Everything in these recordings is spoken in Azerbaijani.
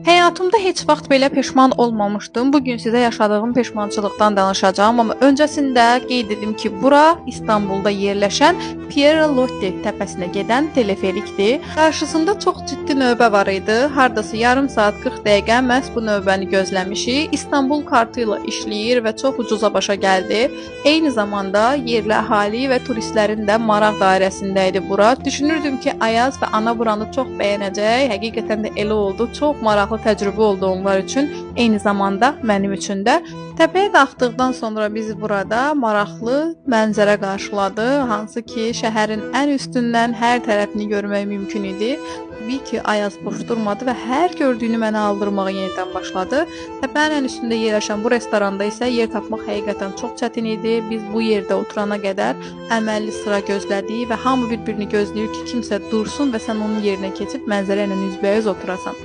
Həyatımda heç vaxt belə peşman olmamışdım. Bu gün sizə yaşadığım peşmançılıqdan danışacağam, amma öncəsində qeyd edim ki, bura İstanbulda yerləşən Pierre Loti təpəsinə gedən teleferikdir. Qarşısında çox ciddi növbə var idi. Hardasa yarım saat 40 dəqiqə məhz bu növbəni gözləmişik. İstanbul kartı ilə işləyir və çox ucuza başa gəldi. Eyni zamanda yerli əhali və turistlərin də maraq dairəsində idi bura. Düşünürdüm ki, Ayaz və ana buranı çox bəyənəcək. Həqiqətən də elə oldu. Çox maraqlı təcrübə oldu onlar üçün, eyni zamanda mənim üçün də. Təpəyə qalxdıqdan sonra bizi burada maraqlı mənzərə qarşıladı, hansı ki, şəhərin ən üstündən hər tərəfini görmək mümkün idi. Təbii ki, Ayaz boş durmadı və hər gördüyünü mənə aldırmağa yenidən başladı. Təpənin ən üstündə yerləşən bu restoranda isə yer tapmaq həqiqətən çox çətin idi. Biz bu yerdə oturana qədər əməlli sıra gözlədik və hamı bir-birini gözləyir ki, kimsə dursun və sən onun yerinə keçib mənzərə ilə üzbəüz oturasan.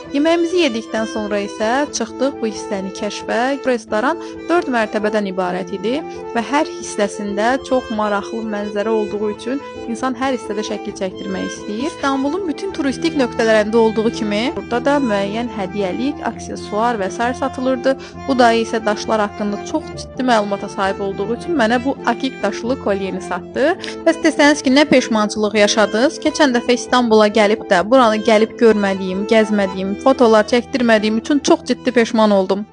Yeməyimizi yedikdən sonra isə çıxdıq bu hissəni kəşfə. Restoran 4 mərtəbədən ibarət idi və hər hissəsində çox maraqlı mənzərə olduğu üçün insan hər hissədə şəkil çəkdirmək istəyir. İstanbulun bütün turistik nöqtələrində olduğu kimi burada da müəyyən hədiyyəlik, aksesuar və sair satılırdı. Bu da isə daşlar haqqında çox ciddi məlumata sahib olduğu üçün mənə bu akik daşlı kolyeni satdı. Bəs desəniz ki, nə peşmançılıq yaşadınız? Keçən dəfə İstanbula gəlib də buranı gəlib görmədiyim, gəzmədiyim, fotolar çəkdirmədiyim üçün çox ciddi peşman oldum.